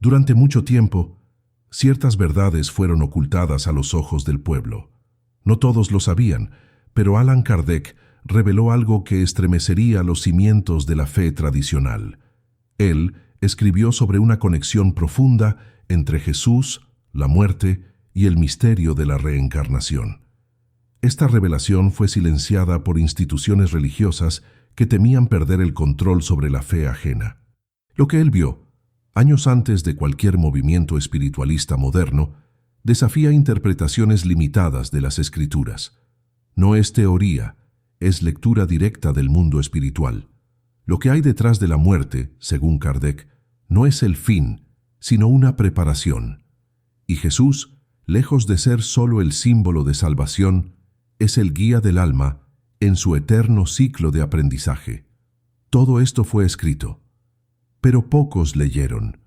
Durante mucho tiempo, ciertas verdades fueron ocultadas a los ojos del pueblo. No todos lo sabían, pero Allan Kardec reveló algo que estremecería los cimientos de la fe tradicional. Él escribió sobre una conexión profunda entre Jesús, la muerte y el misterio de la reencarnación. Esta revelación fue silenciada por instituciones religiosas que temían perder el control sobre la fe ajena. Lo que él vio, años antes de cualquier movimiento espiritualista moderno, desafía interpretaciones limitadas de las Escrituras. No es teoría, es lectura directa del mundo espiritual. Lo que hay detrás de la muerte, según Kardec, no es el fin, sino una preparación. Y Jesús, lejos de ser solo el símbolo de salvación, es el guía del alma en su eterno ciclo de aprendizaje. Todo esto fue escrito, pero pocos leyeron,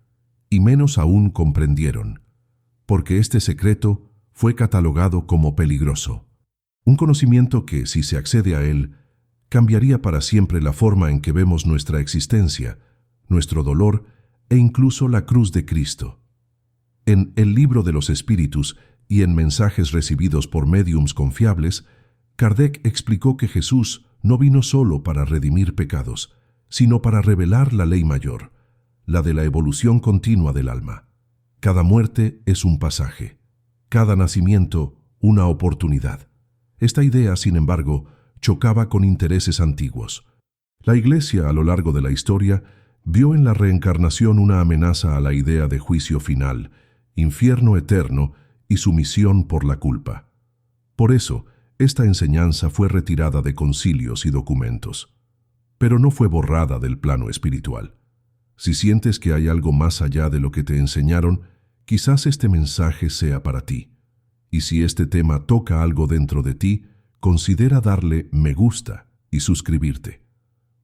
y menos aún comprendieron, porque este secreto fue catalogado como peligroso. Un conocimiento que, si se accede a él, cambiaría para siempre la forma en que vemos nuestra existencia, nuestro dolor e incluso la cruz de Cristo. En El Libro de los Espíritus y en mensajes recibidos por médiums confiables, Kardec explicó que Jesús no vino solo para redimir pecados, sino para revelar la ley mayor, la de la evolución continua del alma. Cada muerte es un pasaje, cada nacimiento una oportunidad. Esta idea, sin embargo, chocaba con intereses antiguos. La Iglesia, a lo largo de la historia, vio en la reencarnación una amenaza a la idea de juicio final, infierno eterno y sumisión por la culpa. Por eso, esta enseñanza fue retirada de concilios y documentos, pero no fue borrada del plano espiritual. Si sientes que hay algo más allá de lo que te enseñaron, quizás este mensaje sea para ti. Y si este tema toca algo dentro de ti, considera darle me gusta y suscribirte.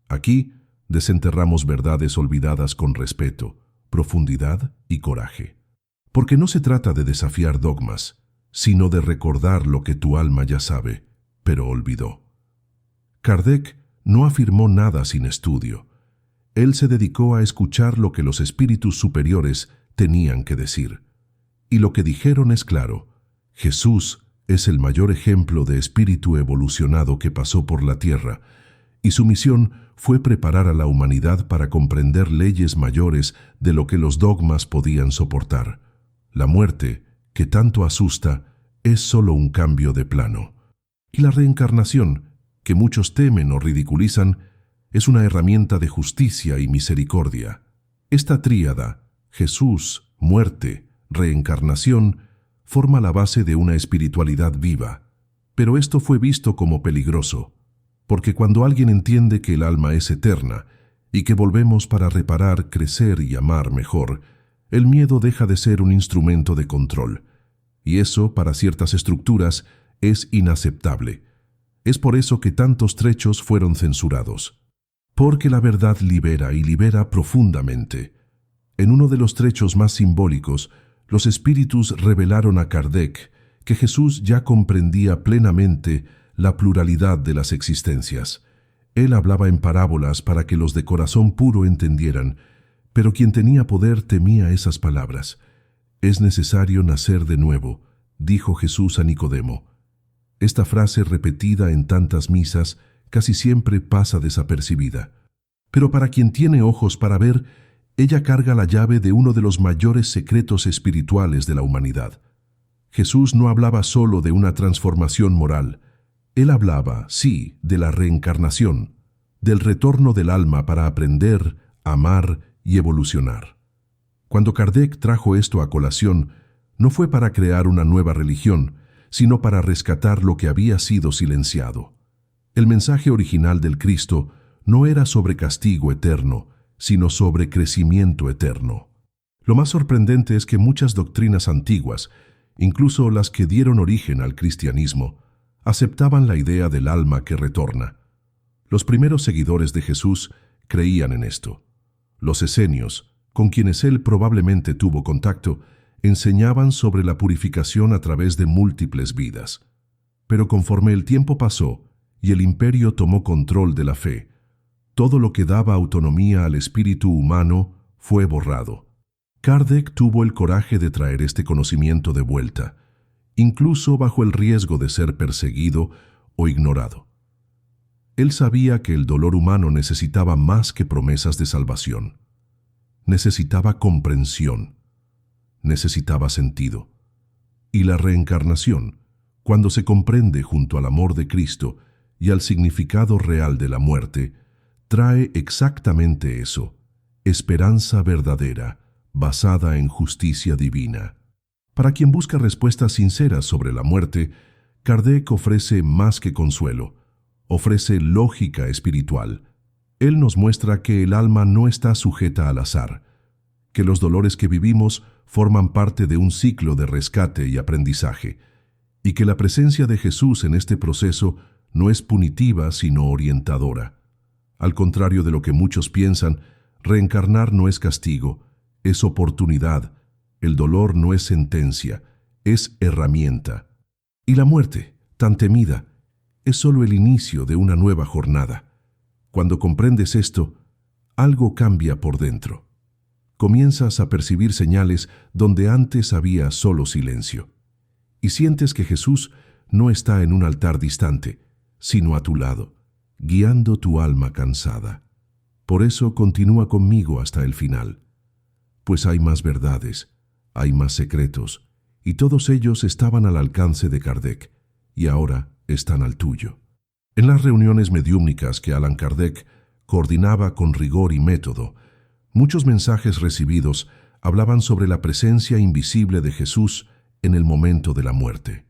Aquí desenterramos verdades olvidadas con respeto, profundidad y coraje. Porque no se trata de desafiar dogmas, sino de recordar lo que tu alma ya sabe, pero olvidó. Kardec no afirmó nada sin estudio. Él se dedicó a escuchar lo que los espíritus superiores tenían que decir. Y lo que dijeron es claro: Jesús es el mayor ejemplo de espíritu evolucionado que pasó por la tierra, y su misión fue preparar a la humanidad para comprender leyes mayores de lo que los dogmas podían soportar. La muerte, que tanto asusta, es solo un cambio de plano. Y la reencarnación, que muchos temen o ridiculizan, es una herramienta de justicia y misericordia. Esta tríada, Jesús, muerte, reencarnación, forma la base de una espiritualidad viva. Pero esto fue visto como peligroso, porque cuando alguien entiende que el alma es eterna y que volvemos para reparar, crecer y amar mejor, el miedo deja de ser un instrumento de control. Y eso, para ciertas estructuras, es inaceptable. Es por eso que tantos trechos fueron censurados. Porque la verdad libera y libera profundamente. En uno de los trechos más simbólicos, los espíritus revelaron a Kardec que Jesús ya comprendía plenamente la pluralidad de las existencias. Él hablaba en parábolas para que los de corazón puro entendieran, pero quien tenía poder temía esas palabras. «Es necesario nacer de nuevo», dijo Jesús a Nicodemo. Esta frase, repetida en tantas misas, casi siempre pasa desapercibida. Pero para quien tiene ojos para ver, ella carga la llave de uno de los mayores secretos espirituales de la humanidad. Jesús no hablaba solo de una transformación moral. Él hablaba, sí, de la reencarnación, del retorno del alma para aprender, amar y evolucionar. Cuando Kardec trajo esto a colación, no fue para crear una nueva religión, sino para rescatar lo que había sido silenciado. El mensaje original del Cristo no era sobre castigo eterno, sino sobre crecimiento eterno. Lo más sorprendente es que muchas doctrinas antiguas, incluso las que dieron origen al cristianismo, aceptaban la idea del alma que retorna. Los primeros seguidores de Jesús creían en esto. Los esenios, con quienes él probablemente tuvo contacto, enseñaban sobre la purificación a través de múltiples vidas. Pero conforme el tiempo pasó y el imperio tomó control de la fe, todo lo que daba autonomía al espíritu humano fue borrado. Kardec tuvo el coraje de traer este conocimiento de vuelta, incluso bajo el riesgo de ser perseguido o ignorado. Él sabía que el dolor humano necesitaba más que promesas de salvación. Necesitaba comprensión, necesitaba sentido. Y la reencarnación, cuando se comprende junto al amor de Cristo y al significado real de la muerte, trae exactamente eso: esperanza verdadera, basada en justicia divina. Para quien busca respuestas sinceras sobre la muerte, Kardec ofrece más que consuelo, ofrece lógica espiritual. Él nos muestra que el alma no está sujeta al azar, que los dolores que vivimos forman parte de un ciclo de rescate y aprendizaje, y que la presencia de Jesús en este proceso no es punitiva sino orientadora. Al contrario de lo que muchos piensan, reencarnar no es castigo, es oportunidad. El dolor no es sentencia, es herramienta. Y la muerte, tan temida, es solo el inicio de una nueva jornada. Cuando comprendes esto, algo cambia por dentro. Comienzas a percibir señales donde antes había solo silencio. Y sientes que Jesús no está en un altar distante, sino a tu lado, guiando tu alma cansada. Por eso continúa conmigo hasta el final. Pues hay más verdades, hay más secretos, y todos ellos estaban al alcance de Kardec, y ahora están al tuyo. En las reuniones mediúmnicas que Allan Kardec coordinaba con rigor y método, muchos mensajes recibidos hablaban sobre la presencia invisible de Jesús en el momento de la muerte.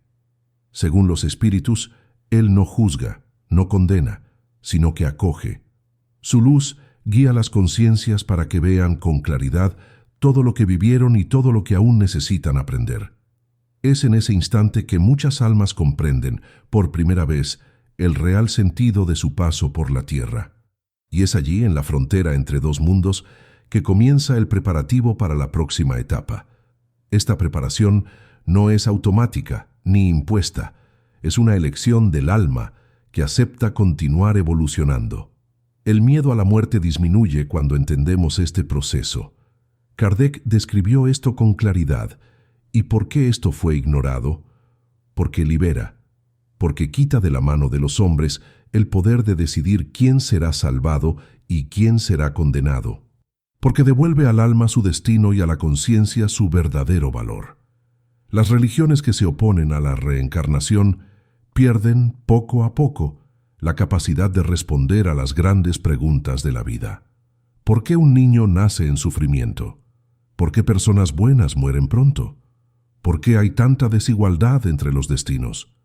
Según los espíritus, Él no juzga, no condena, sino que acoge. Su luz guía las conciencias para que vean con claridad todo lo que vivieron y todo lo que aún necesitan aprender. Es en ese instante que muchas almas comprenden, por primera vez, el real sentido de su paso por la tierra. Y es allí, en la frontera entre dos mundos, que comienza el preparativo para la próxima etapa. Esta preparación no es automática ni impuesta, es una elección del alma que acepta continuar evolucionando. El miedo a la muerte disminuye cuando entendemos este proceso. Kardec describió esto con claridad. ¿Y por qué esto fue ignorado? Porque libera, porque quita de la mano de los hombres el poder de decidir quién será salvado y quién será condenado. Porque devuelve al alma su destino y a la conciencia su verdadero valor. Las religiones que se oponen a la reencarnación pierden, poco a poco, la capacidad de responder a las grandes preguntas de la vida. ¿Por qué un niño nace en sufrimiento? ¿Por qué personas buenas mueren pronto? ¿Por qué hay tanta desigualdad entre los destinos?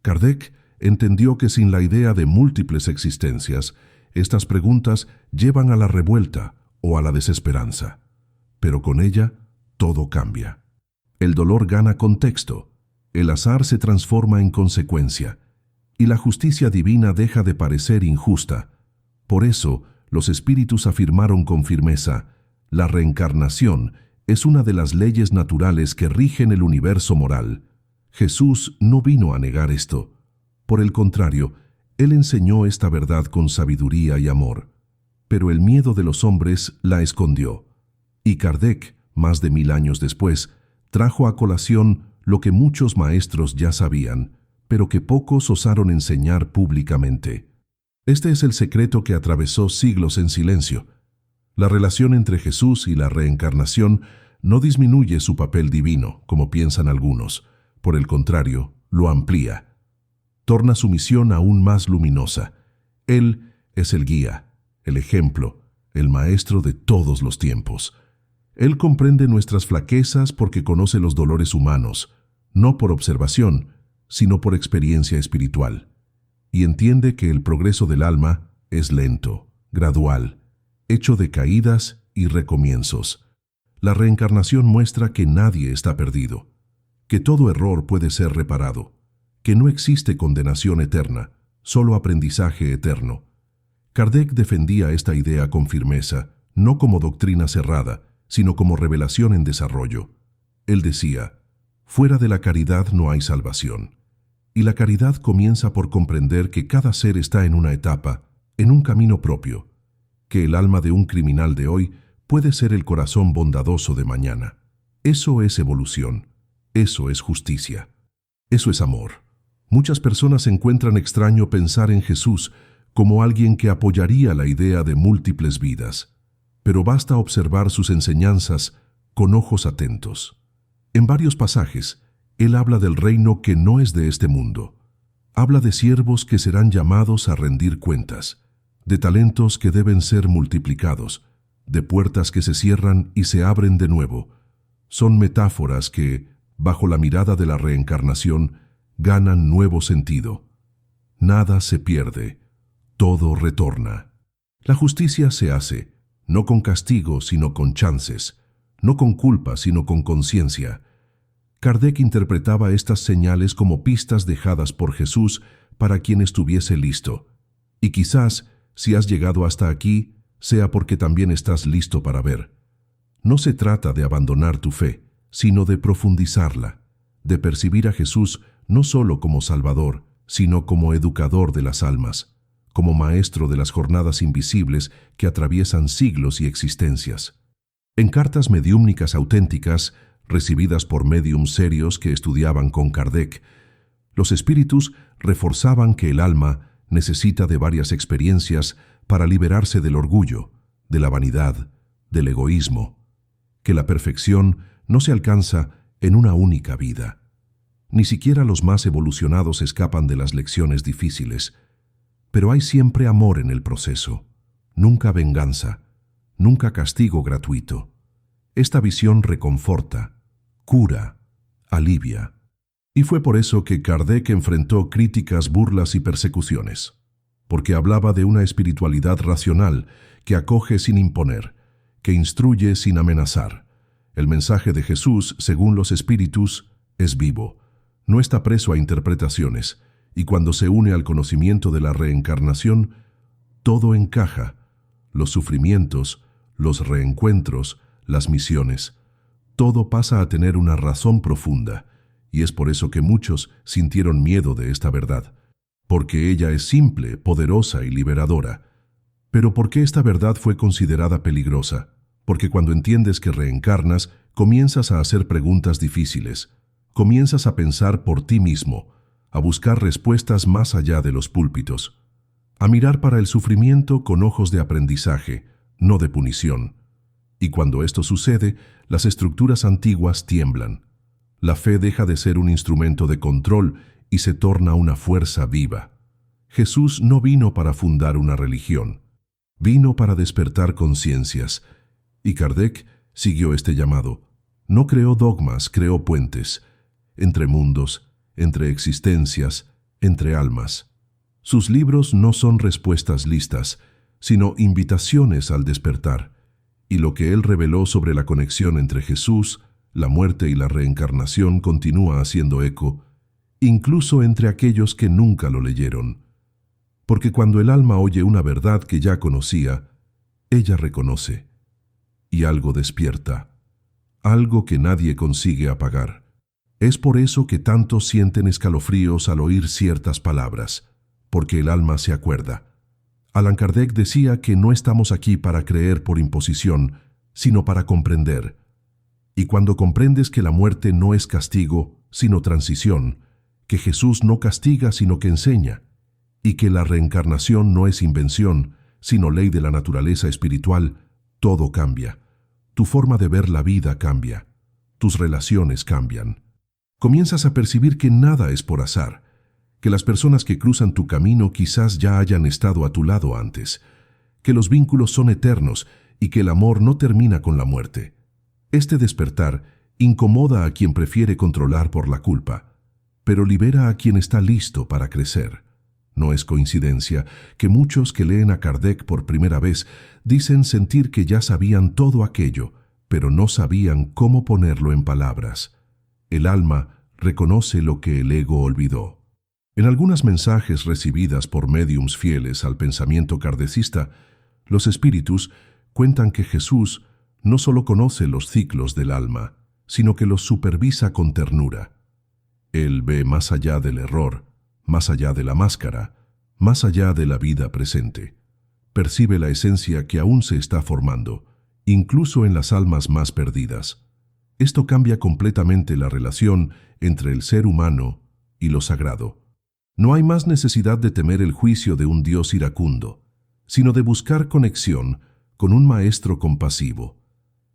Kardec entendió que sin la idea de múltiples existencias, estas preguntas llevan a la revuelta o a la desesperanza. Pero con ella, todo cambia. El dolor gana contexto, el azar se transforma en consecuencia, y la justicia divina deja de parecer injusta. Por eso, los espíritus afirmaron con firmeza: la reencarnación es una de las leyes naturales que rigen el universo moral. Jesús no vino a negar esto. Por el contrario, Él enseñó esta verdad con sabiduría y amor. Pero el miedo de los hombres la escondió. Y Kardec, más de 1000 años después, trajo a colación lo que muchos maestros ya sabían, pero que pocos osaron enseñar públicamente. Este es el secreto que atravesó siglos en silencio. La relación entre Jesús y la reencarnación no disminuye su papel divino, como piensan algunos. Por el contrario, lo amplía. Torna su misión aún más luminosa. Él es el guía, el ejemplo, el maestro de todos los tiempos. Él comprende nuestras flaquezas porque conoce los dolores humanos, no por observación, sino por experiencia espiritual. Y entiende que el progreso del alma es lento, gradual, hecho de caídas y recomienzos. La reencarnación muestra que nadie está perdido, que todo error puede ser reparado, que no existe condenación eterna, solo aprendizaje eterno. Kardec defendía esta idea con firmeza, no como doctrina cerrada, sino como revelación en desarrollo. Él decía: fuera de la caridad no hay salvación. Y la caridad comienza por comprender que cada ser está en una etapa, en un camino propio, que el alma de un criminal de hoy puede ser el corazón bondadoso de mañana. Eso es evolución. Eso es justicia. Eso es amor. Muchas personas encuentran extraño pensar en Jesús como alguien que apoyaría la idea de múltiples vidas, pero basta observar sus enseñanzas con ojos atentos. En varios pasajes, Él habla del reino que no es de este mundo. Habla de siervos que serán llamados a rendir cuentas, de talentos que deben ser multiplicados, de puertas que se cierran y se abren de nuevo. Son metáforas que, bajo la mirada de la reencarnación, ganan nuevo sentido. Nada se pierde, todo retorna. La justicia se hace, no con castigo, sino con chances, no con culpa, sino con conciencia. Kardec interpretaba estas señales como pistas dejadas por Jesús para quien estuviese listo. Y quizás, si has llegado hasta aquí, sea porque también estás listo para ver. No se trata de abandonar tu fe, sino de profundizarla, de percibir a Jesús no solo como Salvador, sino como educador de las almas, como maestro de las jornadas invisibles que atraviesan siglos y existencias. En cartas mediúmnicas auténticas, recibidas por médiums serios que estudiaban con Kardec, los espíritus reforzaban que el alma necesita de varias experiencias para liberarse del orgullo, de la vanidad, del egoísmo, que la perfección no se alcanza en una única vida. Ni siquiera los más evolucionados escapan de las lecciones difíciles, pero hay siempre amor en el proceso, nunca venganza, nunca castigo gratuito. Esta visión reconforta, cura, alivia. Y fue por eso que Kardec enfrentó críticas, burlas y persecuciones, porque hablaba de una espiritualidad racional que acoge sin imponer, que instruye sin amenazar. El mensaje de Jesús, según los espíritus, es vivo, no está preso a interpretaciones, y cuando se une al conocimiento de la reencarnación, todo encaja: los sufrimientos, los reencuentros, las misiones. Todo pasa a tener una razón profunda, y es por eso que muchos sintieron miedo de esta verdad, porque ella es simple, poderosa y liberadora. Pero ¿por qué esta verdad fue considerada peligrosa? Porque cuando entiendes que reencarnas, comienzas a hacer preguntas difíciles, comienzas a pensar por ti mismo, a buscar respuestas más allá de los púlpitos, a mirar para el sufrimiento con ojos de aprendizaje, no de punición. Y cuando esto sucede, las estructuras antiguas tiemblan. La fe deja de ser un instrumento de control y se torna una fuerza viva. Jesús no vino para fundar una religión, vino para despertar conciencias. Y Kardec siguió este llamado. No creó dogmas, creó puentes, entre mundos, entre existencias, entre almas. Sus libros no son respuestas listas, sino invitaciones al despertar. Y lo que él reveló sobre la conexión entre Jesús, la muerte y la reencarnación continúa haciendo eco, incluso entre aquellos que nunca lo leyeron. Porque cuando el alma oye una verdad que ya conocía, ella reconoce, y algo despierta, algo que nadie consigue apagar. Es por eso que tantos sienten escalofríos al oír ciertas palabras, porque el alma se acuerda. Allan Kardec decía que no estamos aquí para creer por imposición, sino para comprender. Y cuando comprendes que la muerte no es castigo, sino transición, que Jesús no castiga, sino que enseña, y que la reencarnación no es invención, sino ley de la naturaleza espiritual, todo cambia. Tu forma de ver la vida cambia. Tus relaciones cambian. Comienzas a percibir que nada es por azar, que las personas que cruzan tu camino quizás ya hayan estado a tu lado antes, que los vínculos son eternos y que el amor no termina con la muerte. Este despertar incomoda a quien prefiere controlar por la culpa, pero libera a quien está listo para crecer. No es coincidencia que muchos que leen a Kardec por primera vez dicen sentir que ya sabían todo aquello, pero no sabían cómo ponerlo en palabras. El alma reconoce lo que el ego olvidó. En algunos mensajes recibidas por médiums fieles al pensamiento kardecista, los espíritus cuentan que Jesús no solo conoce los ciclos del alma, sino que los supervisa con ternura. Él ve más allá del error, más allá de la máscara, más allá de la vida presente. Percibe la esencia que aún se está formando incluso en las almas más perdidas. Esto cambia completamente la relación entre el ser humano y lo sagrado. No hay más necesidad de temer el juicio de un Dios iracundo, sino de buscar conexión con un maestro compasivo.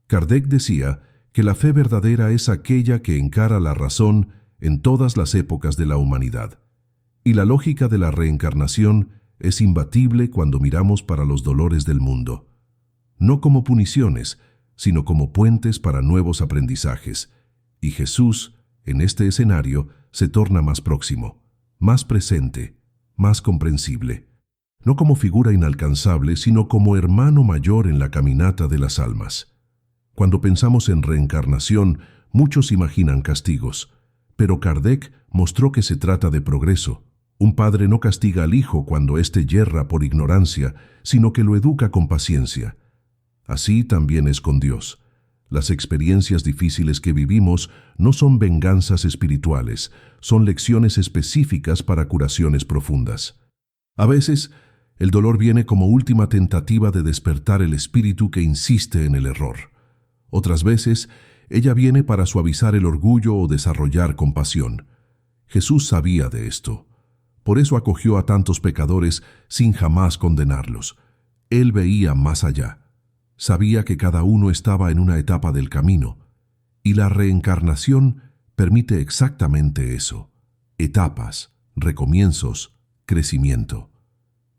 Kardec decía que la fe verdadera es aquella que encara la razón en todas las épocas de la humanidad, y la lógica de la reencarnación es imbatible cuando miramos para los dolores del mundo, no como puniciones, sino como puentes para nuevos aprendizajes, y Jesús, en este escenario, se torna más próximo, más presente, más comprensible, no como figura inalcanzable, sino como hermano mayor en la caminata de las almas. Cuando pensamos en reencarnación, muchos imaginan castigos, pero Kardec mostró que se trata de progreso. Un padre no castiga al hijo cuando éste yerra por ignorancia, sino que lo educa con paciencia. Así también es con Dios. Las experiencias difíciles que vivimos no son venganzas espirituales, son lecciones específicas para curaciones profundas. A veces, el dolor viene como última tentativa de despertar el espíritu que insiste en el error. Otras veces, ella viene para suavizar el orgullo o desarrollar compasión. Jesús sabía de esto. Por eso acogió a tantos pecadores sin jamás condenarlos. Él veía más allá. Sabía que cada uno estaba en una etapa del camino, y la reencarnación permite exactamente eso: etapas, recomienzos, crecimiento.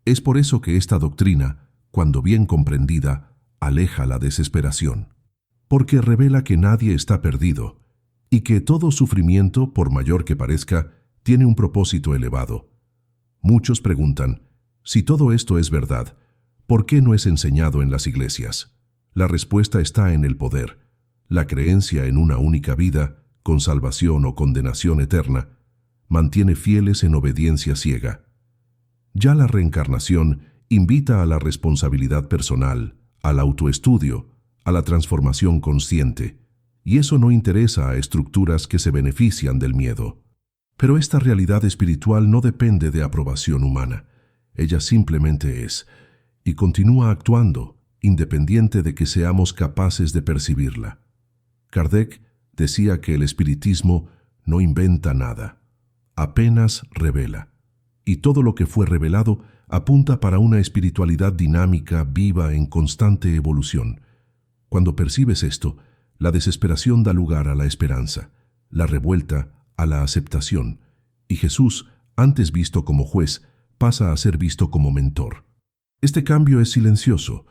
Es por eso que esta doctrina, cuando bien comprendida, aleja la desesperación, porque revela que nadie está perdido, y que todo sufrimiento, por mayor que parezca, tiene un propósito elevado. Muchos preguntan, si todo esto es verdad, ¿por qué no es enseñado en las iglesias? La respuesta está en el poder. La creencia en una única vida, con salvación o condenación eterna, mantiene fieles en obediencia ciega. Ya la reencarnación invita a la responsabilidad personal, al autoestudio, a la transformación consciente, y eso no interesa a estructuras que se benefician del miedo. Pero esta realidad espiritual no depende de aprobación humana. Ella simplemente es, y continúa actuando, independiente de que seamos capaces de percibirla. Kardec decía que el espiritismo no inventa nada, apenas revela, y todo lo que fue revelado apunta para una espiritualidad dinámica, viva, en constante evolución. Cuando percibes esto, la desesperación da lugar a la esperanza, la revuelta a la aceptación, y Jesús, antes visto como juez, pasa a ser visto como mentor. Este cambio es silencioso,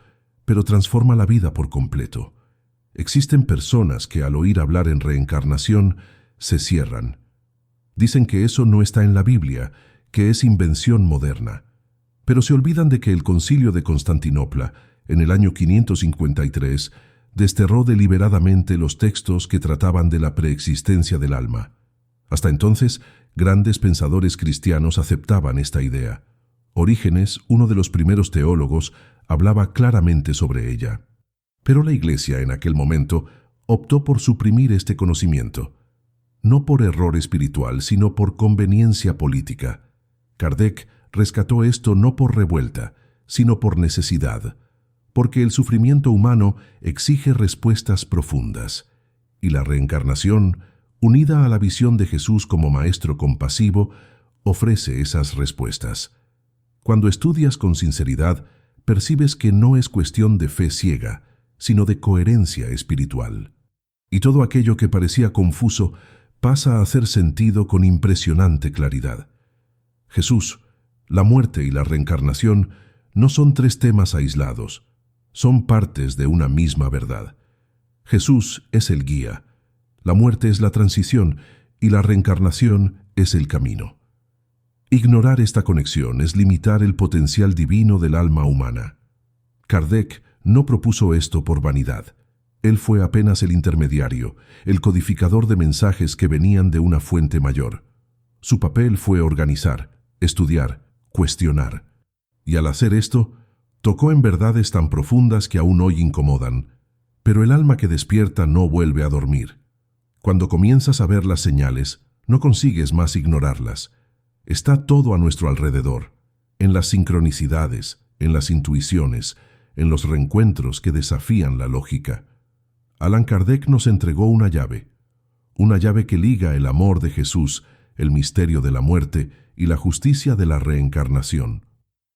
pero transforma la vida por completo. Existen personas que al oír hablar en reencarnación se cierran. Dicen que eso no está en la Biblia, que es invención moderna. Pero se olvidan de que el Concilio de Constantinopla, en el año 553, desterró deliberadamente los textos que trataban de la preexistencia del alma. Hasta entonces, grandes pensadores cristianos aceptaban esta idea. Orígenes, uno de los primeros teólogos, hablaba claramente sobre ella. Pero la Iglesia en aquel momento optó por suprimir este conocimiento, no por error espiritual, sino por conveniencia política. Kardec rescató esto no por revuelta, sino por necesidad, porque el sufrimiento humano exige respuestas profundas, y la reencarnación, unida a la visión de Jesús como maestro compasivo, ofrece esas respuestas. Cuando estudias con sinceridad, percibes que no es cuestión de fe ciega, sino de coherencia espiritual. Y todo aquello que parecía confuso pasa a hacer sentido con impresionante claridad. Jesús, la muerte y la reencarnación no son tres temas aislados, son partes de una misma verdad. Jesús es el guía, la muerte es la transición y la reencarnación es el camino. Ignorar esta conexión es limitar el potencial divino del alma humana. Kardec no propuso esto por vanidad. Él fue apenas el intermediario, el codificador de mensajes que venían de una fuente mayor. Su papel fue organizar, estudiar, cuestionar. Y al hacer esto, tocó en verdades tan profundas que aún hoy incomodan. Pero el alma que despierta no vuelve a dormir. Cuando comienzas a ver las señales, no consigues más ignorarlas. Está todo a nuestro alrededor, en las sincronicidades, en las intuiciones, en los reencuentros que desafían la lógica. Allan Kardec nos entregó una llave que liga el amor de Jesús, el misterio de la muerte y la justicia de la reencarnación.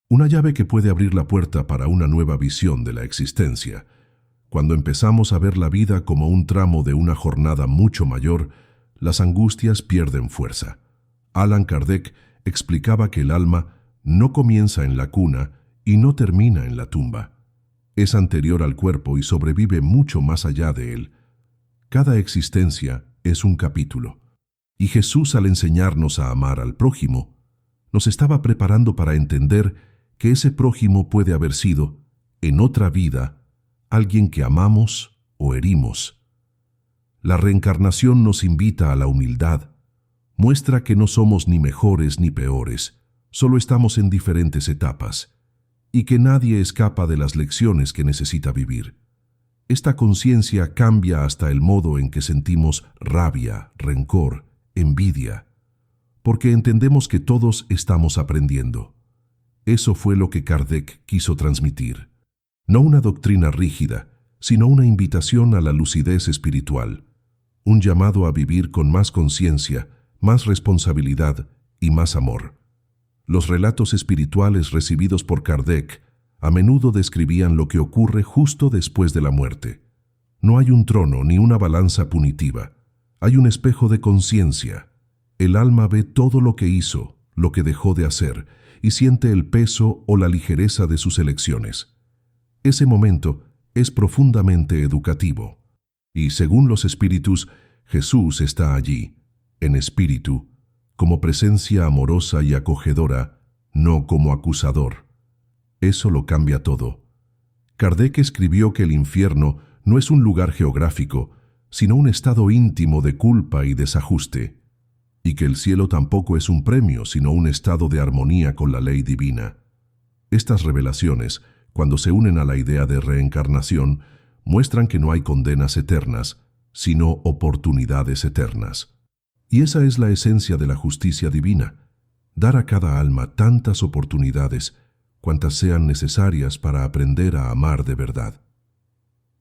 Una llave que puede abrir la puerta para una nueva visión de la existencia. Cuando empezamos a ver la vida como un tramo de una jornada mucho mayor, las angustias pierden fuerza. Allan Kardec explicaba que el alma no comienza en la cuna y no termina en la tumba. Es anterior al cuerpo y sobrevive mucho más allá de él. Cada existencia es un capítulo. Y Jesús, al enseñarnos a amar al prójimo, nos estaba preparando para entender que ese prójimo puede haber sido, en otra vida, alguien que amamos o herimos. La reencarnación nos invita a la humildad, muestra que no somos ni mejores ni peores, solo estamos en diferentes etapas, y que nadie escapa de las lecciones que necesita vivir. Esta conciencia cambia hasta el modo en que sentimos rabia, rencor, envidia, porque entendemos que todos estamos aprendiendo. Eso fue lo que Kardec quiso transmitir. No una doctrina rígida, sino una invitación a la lucidez espiritual, un llamado a vivir con más conciencia, más responsabilidad y más amor. Los relatos espirituales recibidos por Kardec a menudo describían lo que ocurre justo después de la muerte. No hay un trono ni una balanza punitiva. Hay un espejo de conciencia. El alma ve todo lo que hizo, lo que dejó de hacer, y siente el peso o la ligereza de sus elecciones. Ese momento es profundamente educativo. Y según los espíritus, Jesús está allí, en espíritu, como presencia amorosa y acogedora, no como acusador. Eso lo cambia todo. Kardec escribió que el infierno no es un lugar geográfico, sino un estado íntimo de culpa y desajuste, y que el cielo tampoco es un premio, sino un estado de armonía con la ley divina. Estas revelaciones, cuando se unen a la idea de reencarnación, muestran que no hay condenas eternas, sino oportunidades eternas. Y esa es la esencia de la justicia divina, dar a cada alma tantas oportunidades cuantas sean necesarias para aprender a amar de verdad.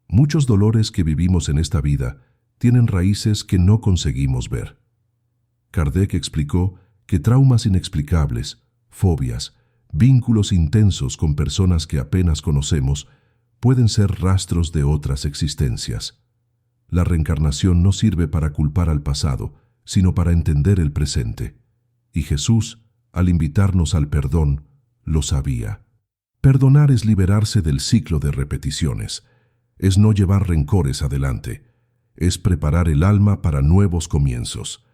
Muchos dolores que vivimos en esta vida tienen raíces que no conseguimos ver. Kardec explicó que traumas inexplicables, fobias, vínculos intensos con personas que apenas conocemos pueden ser rastros de otras existencias. La reencarnación no sirve para culpar al pasado, sino para entender el presente. Y Jesús, al invitarnos al perdón, lo sabía. Perdonar es liberarse del ciclo de repeticiones, es no llevar rencores adelante, es preparar el alma para nuevos comienzos.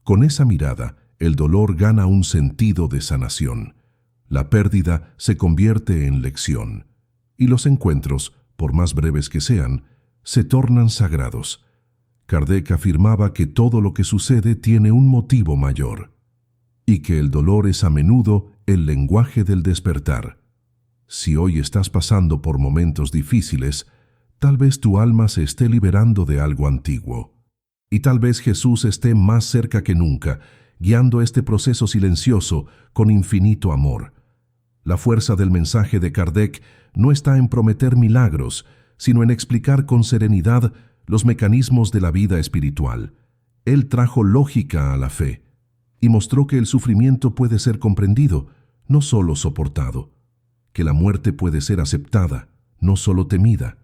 Con esa mirada, el dolor gana un sentido de sanación. La pérdida se convierte en lección, y los encuentros, por más breves que sean, se tornan sagrados. Kardec afirmaba que todo lo que sucede tiene un motivo mayor, y que el dolor es a menudo el lenguaje del despertar. Si hoy estás pasando por momentos difíciles, tal vez tu alma se esté liberando de algo antiguo. Y tal vez Jesús esté más cerca que nunca, guiando este proceso silencioso con infinito amor. La fuerza del mensaje de Kardec no está en prometer milagros, sino en explicar con serenidad los mecanismos de la vida espiritual. Él trajo lógica a la fe y mostró que el sufrimiento puede ser comprendido, no solo soportado, que la muerte puede ser aceptada, no solo temida,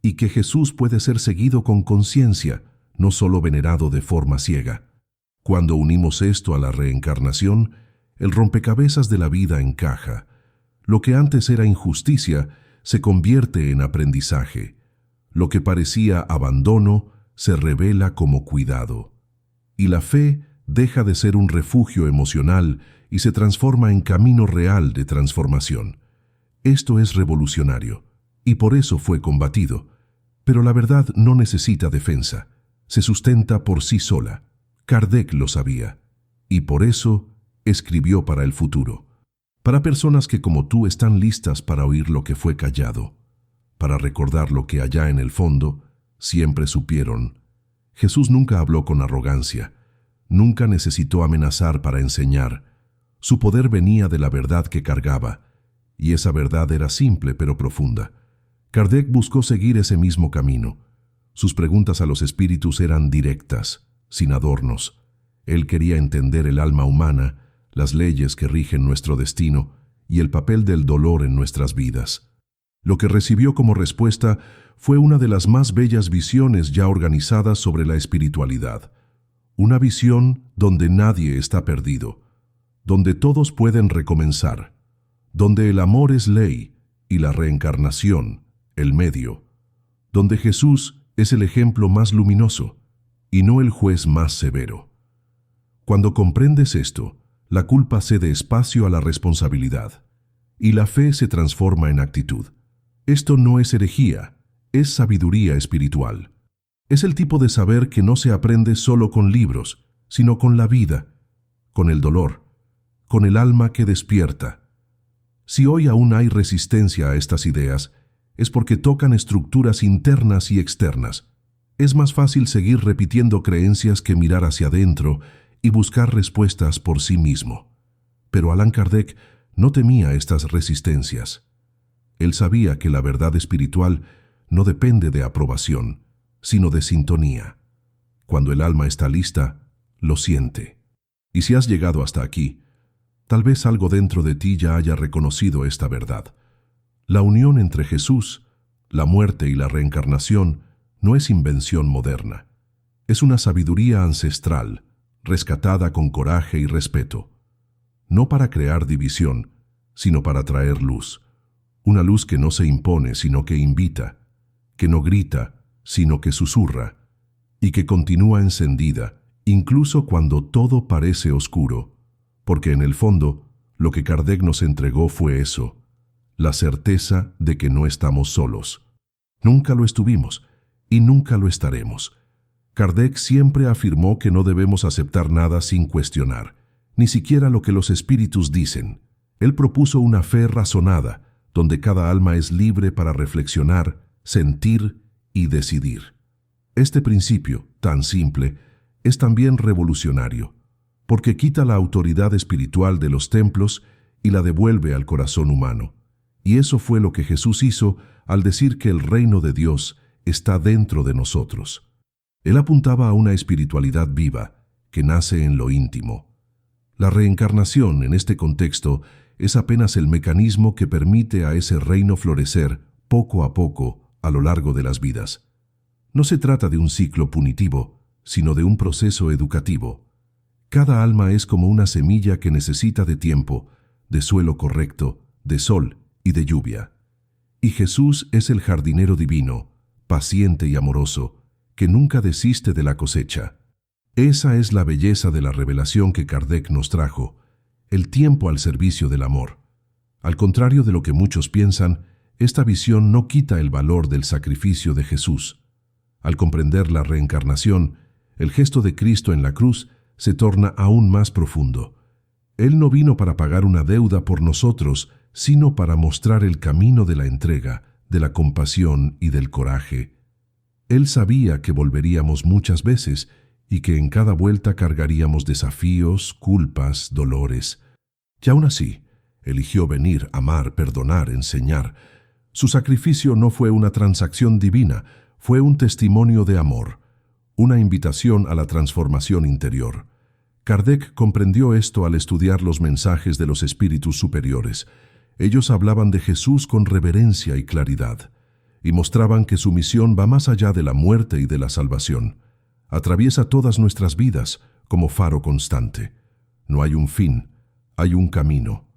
y que Jesús puede ser seguido con conciencia, no solo venerado de forma ciega. Cuando unimos esto a la reencarnación, el rompecabezas de la vida encaja. Lo que antes era injusticia se convierte en aprendizaje. Lo que parecía abandono se revela como cuidado. Y la fe deja de ser un refugio emocional y se transforma en camino real de transformación. Esto es revolucionario, y por eso fue combatido. Pero la verdad no necesita defensa, se sustenta por sí sola. Kardec lo sabía, y por eso escribió para el futuro. Para personas que como tú están listas para oír lo que fue callado, para recordar lo que allá en el fondo siempre supieron. Jesús nunca habló con arrogancia, nunca necesitó amenazar para enseñar. Su poder venía de la verdad que cargaba, y esa verdad era simple pero profunda. Kardec buscó seguir ese mismo camino. Sus preguntas a los espíritus eran directas, sin adornos. Él quería entender el alma humana, las leyes que rigen nuestro destino y el papel del dolor en nuestras vidas. Lo que recibió como respuesta fue una de las más bellas visiones ya organizadas sobre la espiritualidad. Una visión donde nadie está perdido, donde todos pueden recomenzar, donde el amor es ley y la reencarnación, el medio, donde Jesús es el ejemplo más luminoso y no el juez más severo. Cuando comprendes esto, la culpa cede espacio a la responsabilidad y la fe se transforma en actitud. Esto no es herejía, es sabiduría espiritual. Es el tipo de saber que no se aprende solo con libros, sino con la vida, con el dolor, con el alma que despierta. Si hoy aún hay resistencia a estas ideas, es porque tocan estructuras internas y externas. Es más fácil seguir repitiendo creencias que mirar hacia adentro y buscar respuestas por sí mismo. Pero Allan Kardec no temía estas resistencias. Él sabía que la verdad espiritual no depende de aprobación, sino de sintonía. Cuando el alma está lista, lo siente. Y si has llegado hasta aquí, tal vez algo dentro de ti ya haya reconocido esta verdad. La unión entre Jesús, la muerte y la reencarnación no es invención moderna. Es una sabiduría ancestral, rescatada con coraje y respeto. No para crear división, sino para traer luz. Una luz que no se impone, sino que invita, que no grita, sino que susurra, y que continúa encendida, incluso cuando todo parece oscuro, porque en el fondo, lo que Kardec nos entregó fue eso, la certeza de que no estamos solos. Nunca lo estuvimos, y nunca lo estaremos. Kardec siempre afirmó que no debemos aceptar nada sin cuestionar, ni siquiera lo que los espíritus dicen. Él propuso una fe razonada, donde cada alma es libre para reflexionar, sentir y decidir. Este principio, tan simple, es también revolucionario, porque quita la autoridad espiritual de los templos y la devuelve al corazón humano. Y eso fue lo que Jesús hizo al decir que el reino de Dios está dentro de nosotros. Él apuntaba a una espiritualidad viva, que nace en lo íntimo. La reencarnación, en este contexto, es apenas el mecanismo que permite a ese reino florecer poco a poco a lo largo de las vidas. No se trata de un ciclo punitivo, sino de un proceso educativo. Cada alma es como una semilla que necesita de tiempo, de suelo correcto, de sol y de lluvia. Y Jesús es el jardinero divino, paciente y amoroso, que nunca desiste de la cosecha. Esa es la belleza de la revelación que Kardec nos trajo, el tiempo al servicio del amor. Al contrario de lo que muchos piensan, esta visión no quita el valor del sacrificio de Jesús. Al comprender la reencarnación, el gesto de Cristo en la cruz se torna aún más profundo. Él no vino para pagar una deuda por nosotros, sino para mostrar el camino de la entrega, de la compasión y del coraje. Él sabía que volveríamos muchas veces y que en cada vuelta cargaríamos desafíos, culpas, dolores. Y aún así, eligió venir, amar, perdonar, enseñar. Su sacrificio no fue una transacción divina, fue un testimonio de amor, una invitación a la transformación interior. Kardec comprendió esto al estudiar los mensajes de los espíritus superiores. Ellos hablaban de Jesús con reverencia y claridad, y mostraban que su misión va más allá de la muerte y de la salvación. Atraviesa todas nuestras vidas como faro constante. No hay un fin, hay un camino.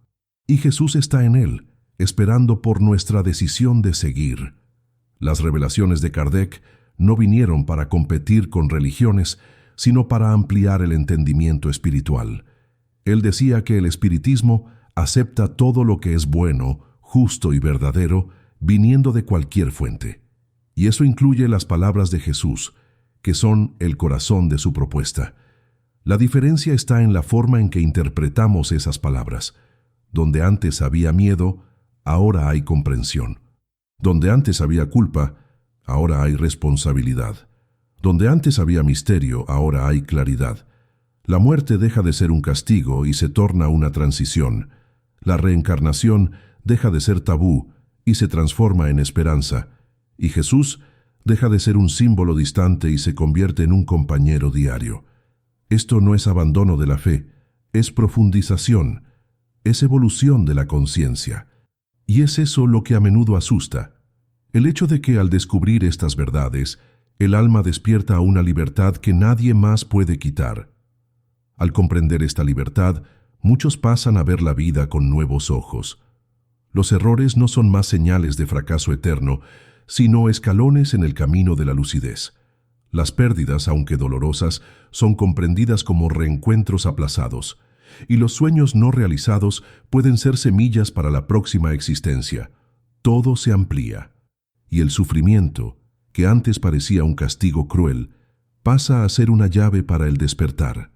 Y Jesús está en él, esperando por nuestra decisión de seguir. Las revelaciones de Kardec no vinieron para competir con religiones, sino para ampliar el entendimiento espiritual. Él decía que el espiritismo acepta todo lo que es bueno, justo y verdadero, viniendo de cualquier fuente. Y eso incluye las palabras de Jesús, que son el corazón de su propuesta. La diferencia está en la forma en que interpretamos esas palabras. Donde antes había miedo, ahora hay comprensión. Donde antes había culpa, ahora hay responsabilidad. Donde antes había misterio, ahora hay claridad. La muerte deja de ser un castigo y se torna una transición. La reencarnación deja de ser tabú y se transforma en esperanza, y Jesús deja de ser un símbolo distante y se convierte en un compañero diario. Esto no es abandono de la fe, es profundización, es evolución de la conciencia. Y es eso lo que a menudo asusta, el hecho de que al descubrir estas verdades, el alma despierta a una libertad que nadie más puede quitar. Al comprender esta libertad, muchos pasan a ver la vida con nuevos ojos. Los errores no son más señales de fracaso eterno, sino escalones en el camino de la lucidez. Las pérdidas, aunque dolorosas, son comprendidas como reencuentros aplazados, y los sueños no realizados pueden ser semillas para la próxima existencia. Todo se amplía, y el sufrimiento, que antes parecía un castigo cruel, pasa a ser una llave para el despertar.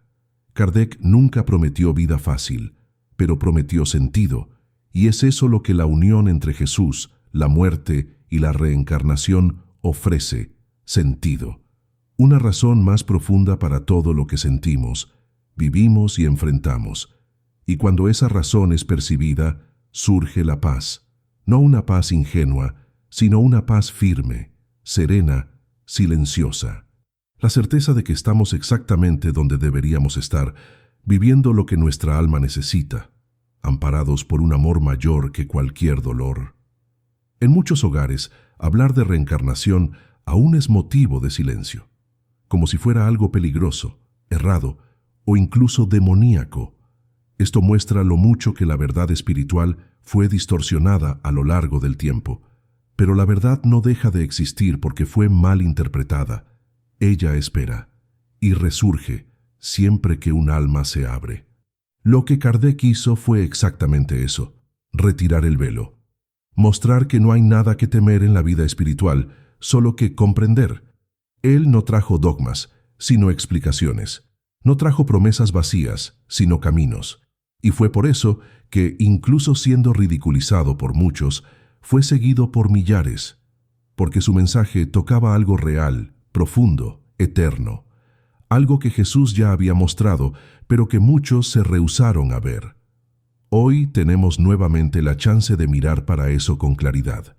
Kardec nunca prometió vida fácil, pero prometió sentido, y es eso lo que la unión entre Jesús, la muerte y la reencarnación ofrece: sentido. Una razón más profunda para todo lo que sentimos, vivimos y enfrentamos. Y cuando esa razón es percibida, surge la paz. No una paz ingenua, sino una paz firme, serena, silenciosa. La certeza de que estamos exactamente donde deberíamos estar, viviendo lo que nuestra alma necesita, amparados por un amor mayor que cualquier dolor. En muchos hogares, hablar de reencarnación aún es motivo de silencio, como si fuera algo peligroso, errado o incluso demoníaco. Esto muestra lo mucho que la verdad espiritual fue distorsionada a lo largo del tiempo. Pero la verdad no deja de existir porque fue mal interpretada. Ella espera y resurge siempre que un alma se abre. Lo que Kardec hizo fue exactamente eso: retirar el velo. Mostrar que no hay nada que temer en la vida espiritual, solo que comprender. Él no trajo dogmas, sino explicaciones. No trajo promesas vacías, sino caminos. Y fue por eso que, incluso siendo ridiculizado por muchos, fue seguido por millares, porque su mensaje tocaba algo real, profundo, eterno, algo que Jesús ya había mostrado, pero que muchos se rehusaron a ver. Hoy tenemos nuevamente la chance de mirar para eso con claridad,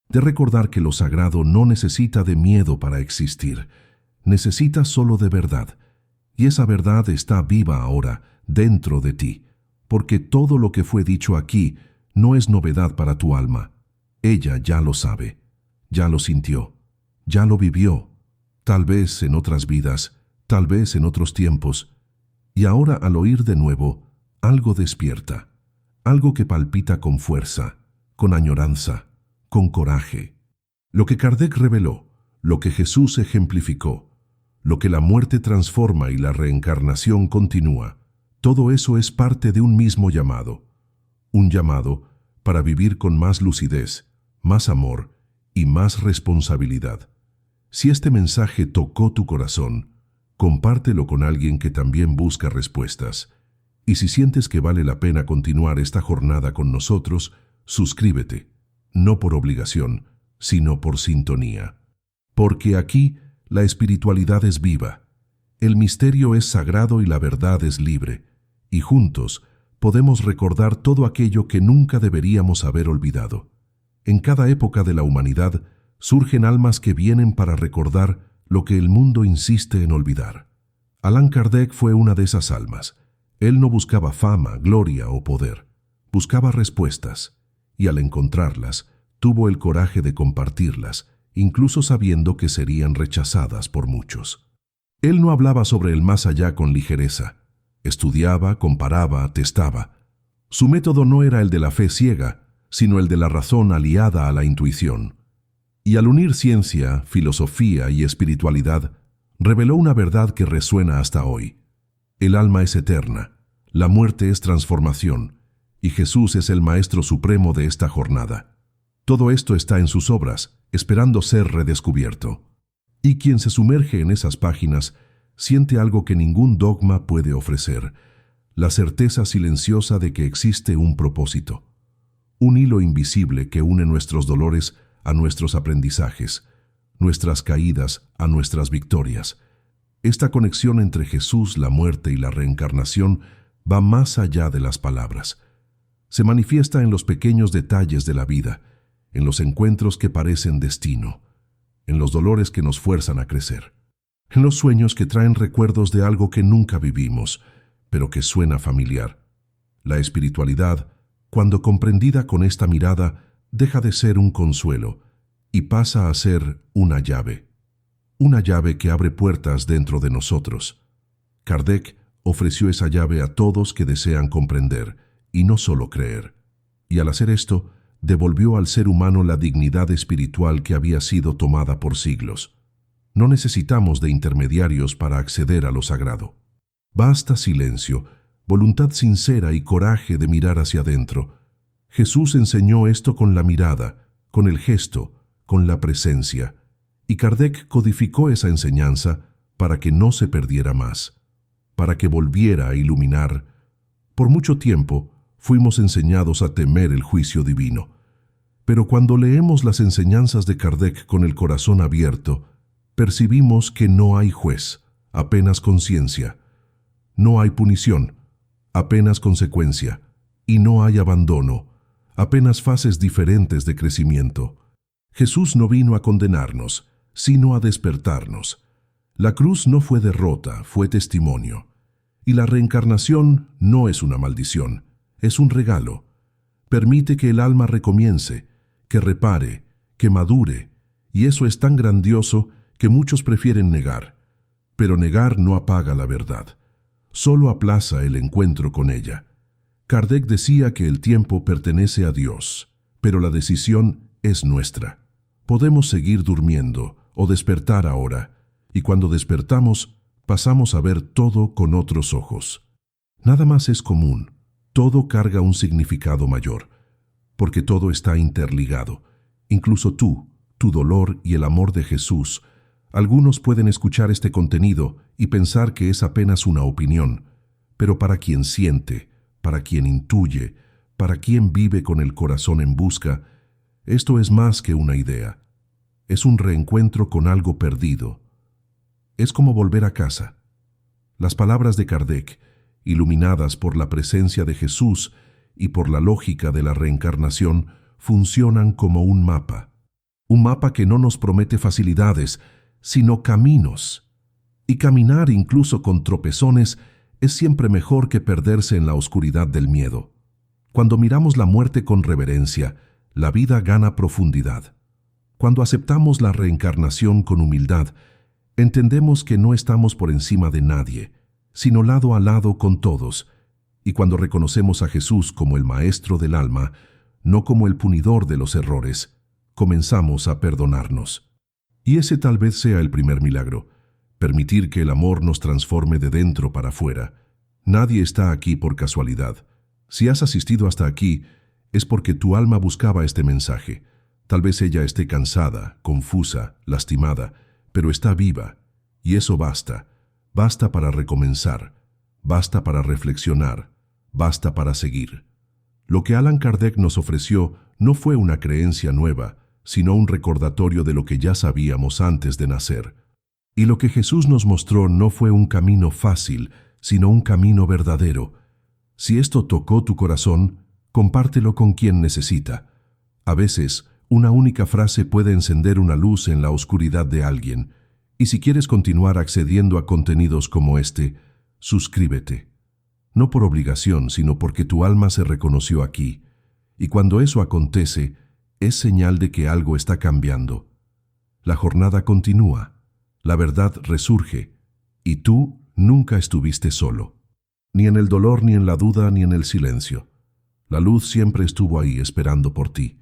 de recordar que lo sagrado no necesita de miedo para existir, necesita solo de verdad, y esa verdad está viva ahora, dentro de ti, porque todo lo que fue dicho aquí no es novedad para tu alma. Ella ya lo sabe, ya lo sintió, ya lo vivió, tal vez en otras vidas, tal vez en otros tiempos, y ahora al oír de nuevo, algo despierta, algo que palpita con fuerza, con añoranza, con coraje. Lo que Kardec reveló, lo que Jesús ejemplificó, lo que la muerte transforma y la reencarnación continúa, todo eso es parte de un mismo llamado. Un llamado para vivir con más lucidez, más amor y más responsabilidad. Si este mensaje tocó tu corazón, compártelo con alguien que también busca respuestas. Y si sientes que vale la pena continuar esta jornada con nosotros, suscríbete, no por obligación, sino por sintonía. Porque aquí la espiritualidad es viva, el misterio es sagrado y la verdad es libre, y juntos podemos recordar todo aquello que nunca deberíamos haber olvidado. En cada época de la humanidad surgen almas que vienen para recordar lo que el mundo insiste en olvidar. Allan Kardec fue una de esas almas. Él no buscaba fama, gloria o poder. Buscaba respuestas, y al encontrarlas, tuvo el coraje de compartirlas, incluso sabiendo que serían rechazadas por muchos. Él no hablaba sobre el más allá con ligereza. Estudiaba, comparaba, testaba. Su método no era el de la fe ciega, sino el de la razón aliada a la intuición. Y al unir ciencia, filosofía y espiritualidad, reveló una verdad que resuena hasta hoy. El alma es eterna, la muerte es transformación, y Jesús es el Maestro Supremo de esta jornada. Todo esto está en sus obras, esperando ser redescubierto. Y quien se sumerge en esas páginas siente algo que ningún dogma puede ofrecer, la certeza silenciosa de que existe un propósito, un hilo invisible que une nuestros dolores a nuestros aprendizajes, nuestras caídas a nuestras victorias. Esta conexión entre Jesús, la muerte y la reencarnación va más allá de las palabras. Se manifiesta en los pequeños detalles de la vida, en los encuentros que parecen destino, en los dolores que nos fuerzan a crecer, en los sueños que traen recuerdos de algo que nunca vivimos, pero que suena familiar. La espiritualidad, cuando comprendida con esta mirada, deja de ser un consuelo y pasa a ser una llave que abre puertas dentro de nosotros. Kardec ofreció esa llave a todos que desean comprender y no solo creer. Y al hacer esto, devolvió al ser humano la dignidad espiritual que había sido tomada por siglos. No necesitamos de intermediarios para acceder a lo sagrado. Basta silencio, voluntad sincera y coraje de mirar hacia adentro. Jesús enseñó esto con la mirada, con el gesto, con la presencia, y Kardec codificó esa enseñanza para que no se perdiera más, para que volviera a iluminar. Por mucho tiempo fuimos enseñados a temer el juicio divino, pero cuando leemos las enseñanzas de Kardec con el corazón abierto, percibimos que no hay juez, apenas conciencia. No hay punición, apenas consecuencia, y no hay abandono, apenas fases diferentes de crecimiento. Jesús no vino a condenarnos, sino a despertarnos. La cruz no fue derrota, fue testimonio. Y la reencarnación no es una maldición, es un regalo. Permite que el alma recomience, que repare, que madure, y eso es tan grandioso que muchos prefieren negar. Pero negar no apaga la verdad, solo aplaza el encuentro con ella. Kardec decía que el tiempo pertenece a Dios, pero la decisión es nuestra. Podemos seguir durmiendo o despertar ahora, y cuando despertamos, pasamos a ver todo con otros ojos. Nada más es común, todo carga un significado mayor, porque todo está interligado, incluso tú, tu dolor y el amor de Jesús. Algunos pueden escuchar este contenido y pensar que es apenas una opinión, pero para quien siente, para quien intuye, para quien vive con el corazón en busca, esto es más que una idea. Es un reencuentro con algo perdido. Es como volver a casa. Las palabras de Kardec, iluminadas por la presencia de Jesús y por la lógica de la reencarnación, funcionan como un mapa que no nos promete facilidades, sino caminos. Y caminar incluso con tropezones es siempre mejor que perderse en la oscuridad del miedo. Cuando miramos la muerte con reverencia, la vida gana profundidad. Cuando aceptamos la reencarnación con humildad, entendemos que no estamos por encima de nadie, sino lado a lado con todos, y cuando reconocemos a Jesús como el Maestro del alma, no como el punidor de los errores, comenzamos a perdonarnos. Y ese tal vez sea el primer milagro, permitir que el amor nos transforme de dentro para afuera. Nadie está aquí por casualidad. Si has asistido hasta aquí, es porque tu alma buscaba este mensaje. Tal vez ella esté cansada, confusa, lastimada, pero está viva, y eso basta. Basta para recomenzar, basta para reflexionar, basta para seguir. Lo que Allan Kardec nos ofreció no fue una creencia nueva, sino un recordatorio de lo que ya sabíamos antes de nacer. Y lo que Jesús nos mostró no fue un camino fácil, sino un camino verdadero. Si esto tocó tu corazón, compártelo con quien necesita. A veces, una única frase puede encender una luz en la oscuridad de alguien. Y si quieres continuar accediendo a contenidos como este, suscríbete. No por obligación, sino porque tu alma se reconoció aquí. Y cuando eso acontece, es señal de que algo está cambiando. La jornada continúa, la verdad resurge, y tú nunca estuviste solo. Ni en el dolor, ni en la duda, ni en el silencio. La luz siempre estuvo ahí esperando por ti.